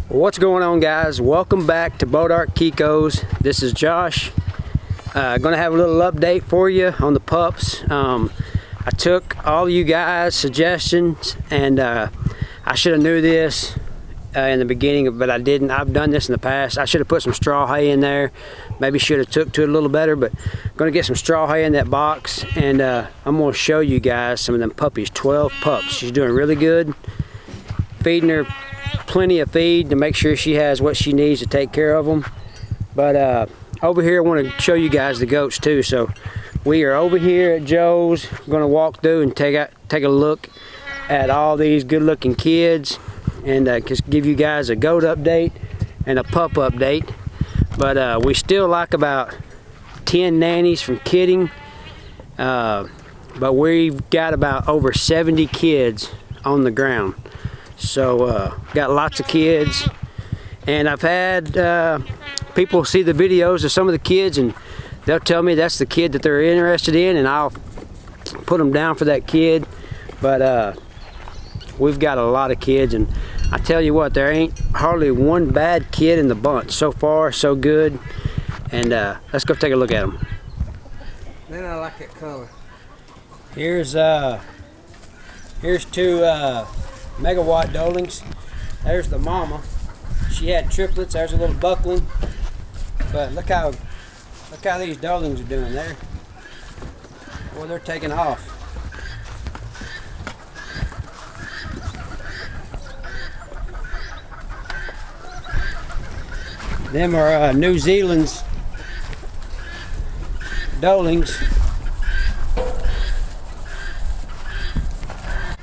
What's going on, guys? Welcome back to Kiko's. This is Josh. Gonna have a little update for you on the pups. I took all you guys' suggestions, and I should have knew this in the beginning, but I didn't. I've done this in the past. I should have put some straw hay in there. Maybe should have took to it a little better, but I'm gonna get some straw hay in that box, and I'm gonna show you guys some of them puppies. 12 pups. She's doing really good. Feeding her plenty of feed to make sure she has what she needs to take care of them. But over here I want to show you guys the goats too. So we are over here at Joe's. We're going to walk through and take a look at all these good looking kids, and just give you guys a goat update and a pup update. But we still like about 10 nannies from kidding, but we've got about over 70 kids on the ground. So got lots of kids, and I've had people see the videos of some of the kids, and they'll tell me that's the kid that they're interested in, and I'll put them down for that kid. But we've got a lot of kids, and I tell you what, there ain't hardly one bad kid in the bunch. So far, so good. And let's go take a look at them. Man, I like that color. Here's two megawatt dolings. There's the mama. She had triplets. There's a little buckling. But look how these dolings are doing there. Boy, they're taking off. Them are New Zealand's dolings.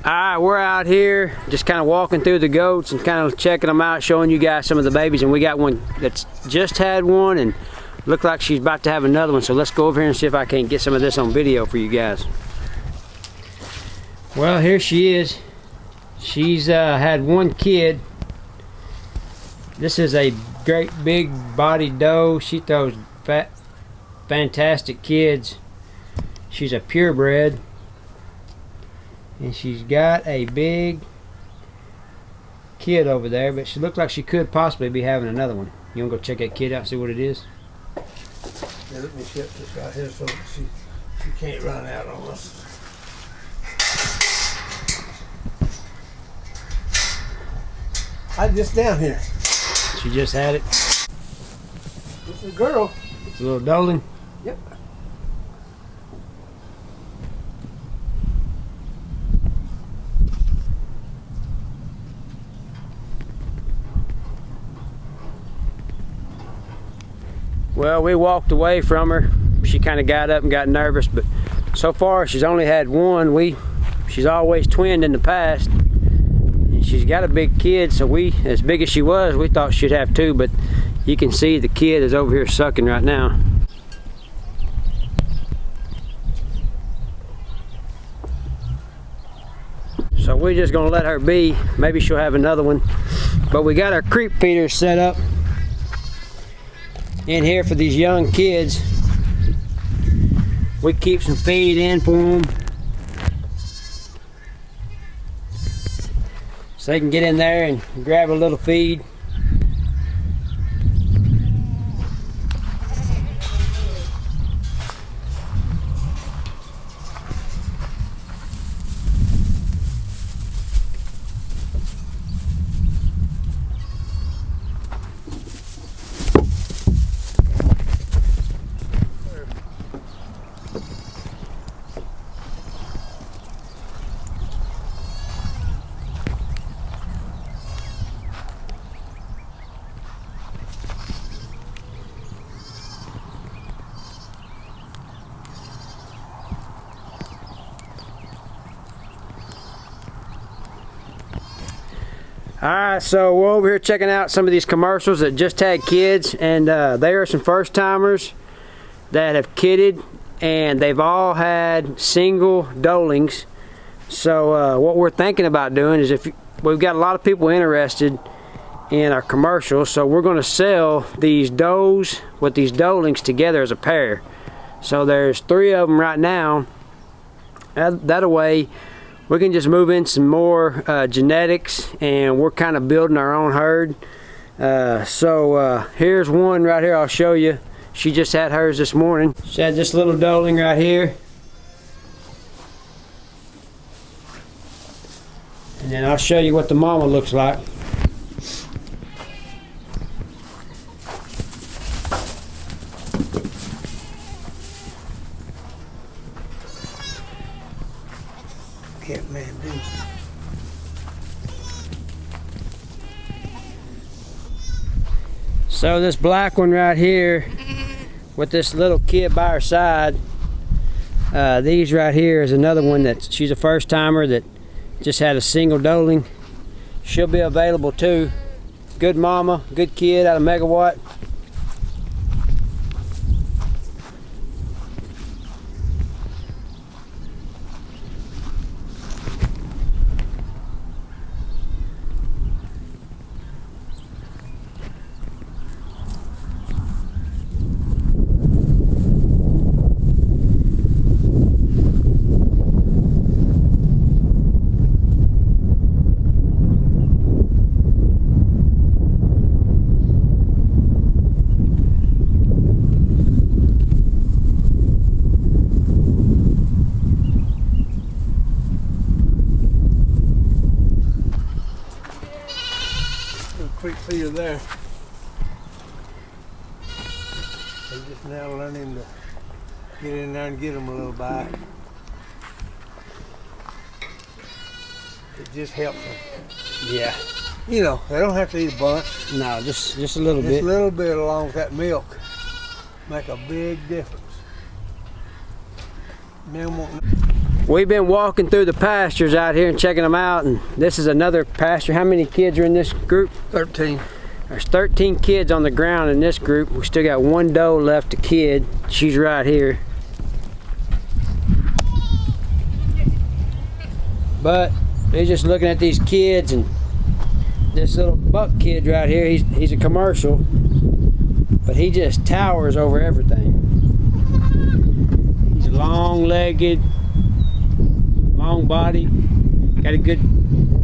Alright, we're out here just kind of walking through the goats and kind of checking them out, showing you guys some of the babies, and we got one that's just had one and looked like she's about to have another one. So let's go over here and see if I can't get some of this on video for you guys. Well, here she is. She's had one kid. This is a great big bodied doe. She throws fantastic kids. She's a purebred. And she's got a big kid over there, but she looks like she could possibly be having another one. You want to go check that kid out and see what it is? Yeah, let me shut this right here so she can't run out on us. I just down here. She just had it. It's a girl. It's a little doling. Yep. Well, we walked away from her. She kind of got up and got nervous, but so far she's only had one. She's always twinned in the past, and she's got a big kid, so as big as she was, we thought she'd have two, but you can see the kid is over here sucking right now. So we're just gonna let her be. Maybe she'll have another one. But we got our creep feeders set up in here for these young kids. We keep some feed in for them so they can get in there and grab a little feed. Alright, so we're over here checking out some of these commercials that just had kids, and they are some first timers that have kidded, and they've all had single dolings. So what we're thinking about doing is, if we've got a lot of people interested in our commercials, so we're going to sell these does with these dolings together as a pair. So there's 3 of them right now. That way we can just move in some more genetics, and we're kind of building our own herd. Here's one right here. I'll show you. She just had hers this morning. She had this little doeling right here. And then I'll show you what the mama looks like. Can't man do. So this black one right here with this little kid by her side, these right here is another one that she's a first timer that just had a single doeling. She'll be available too. Good mama, good kid out of Megawatt. Quick feeder there. They just now learning to get in there and get them a little bite. It just helps them. Yeah. You know, they don't have to eat a bunch. No, just a little Just bit. a little bit along with that milk make a big difference. Them won't. We've been walking through the pastures out here and checking them out, and this is another pasture. How many kids are in this group? 13. There's 13 kids on the ground in this group. We still got one doe left to kid. She's right here. But they're just looking at these kids, and this little buck kid right here, he's a commercial, but he just towers over everything. He's long-legged, long body, got a good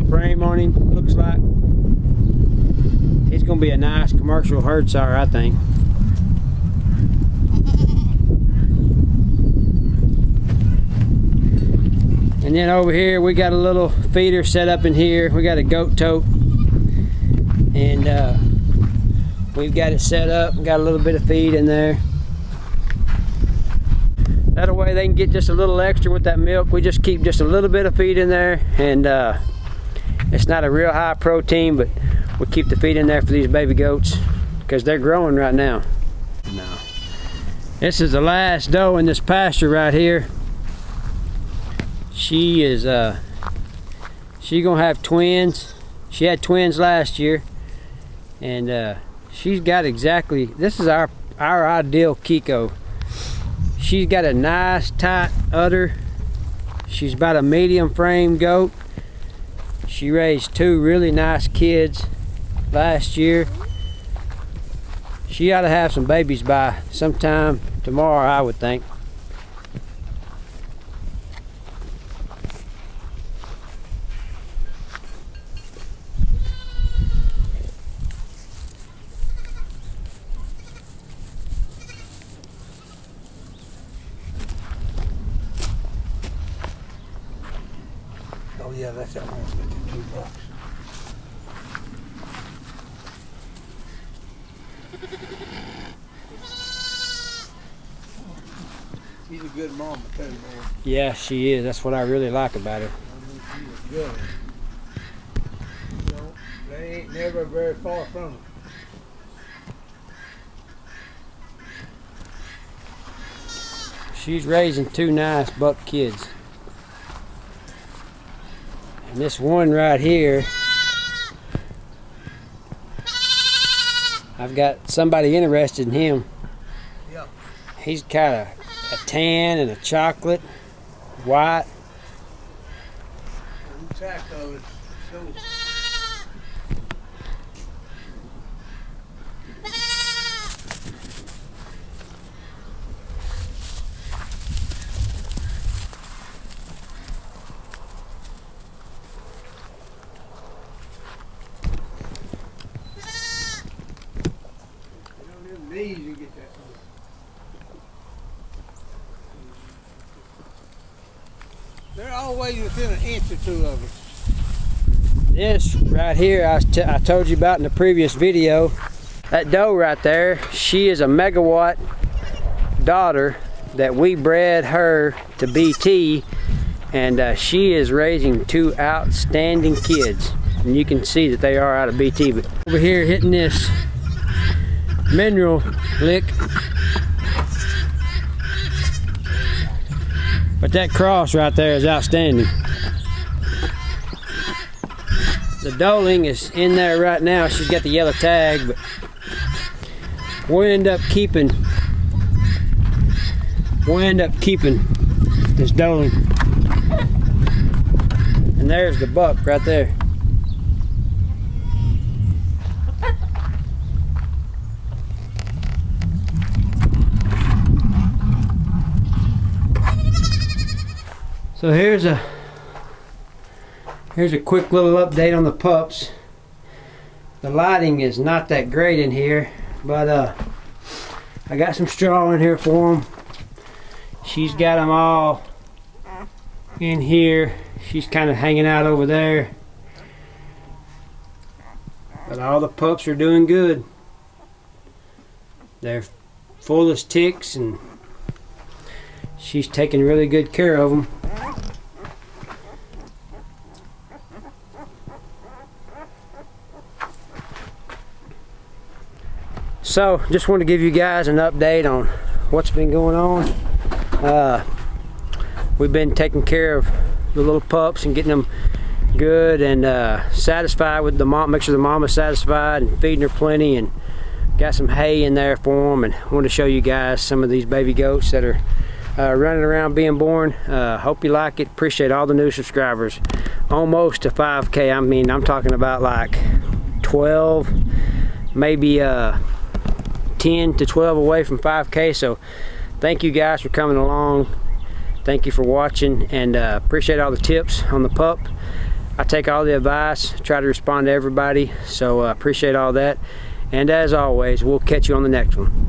frame on him, looks like. He's gonna be a nice commercial herd sire, I think. And then over here we got a little feeder set up in here. We got a goat tote, and we've got it set up and got a little bit of feed in there. That way they can get just a little extra with that milk. We just keep just a little bit of feed in there, and it's not a real high protein, but we keep the feed in there for these baby goats because they're growing right now. No. This is the last doe in this pasture right here. She is she gonna have twins. She had twins last year, and she's got exactly, this is our ideal Kiko. She's got a nice tight udder. She's about a medium frame goat. She raised two really nice kids last year. She ought to have some babies by sometime tomorrow, I would think. Oh yeah, that's that $152. She's a good mama too, man. Yeah, she is. That's what I really like about her. I mean, she's good. You know, they ain't never very far from her. She's raising two nice buck kids. And this one right here, I've got somebody interested in him. Yeah. He's got a tan and a chocolate, white. The taco is so. They're always within an inch or two of us. This right here I told you about in the previous video. That doe right there, she is a megawatt daughter that we bred her to BT, and she is raising 2 outstanding kids. And you can see that they are out of BT. But over here hitting this mineral lick. But that cross right there is outstanding. The doeling is in there right now. She's got the yellow tag, but we'll end up keeping this doeling. And there's the buck right there. So here's a quick little update on the pups. The lighting is not that great in here, but I got some straw in here for them. She's got them all in here. She's kind of hanging out over there. But all the pups are doing good. They're full as ticks, and she's taking really good care of them. So just want to give you guys an update on what's been going on. We've been taking care of the little pups and getting them good and satisfied with the mom. Make sure the mom is satisfied and feeding her plenty, and got some hay in there for them. And I want to show you guys some of these baby goats that are running around being born. Hope you like it. Appreciate all the new subscribers. Almost to 5K. I mean, I'm talking about like 12, maybe 10 to 12 away from 5K. So thank you guys for coming along. Thank you for watching, and appreciate all the tips on the pup. I take all the advice, try to respond to everybody, so appreciate all that. And as always, we'll catch you on the next one.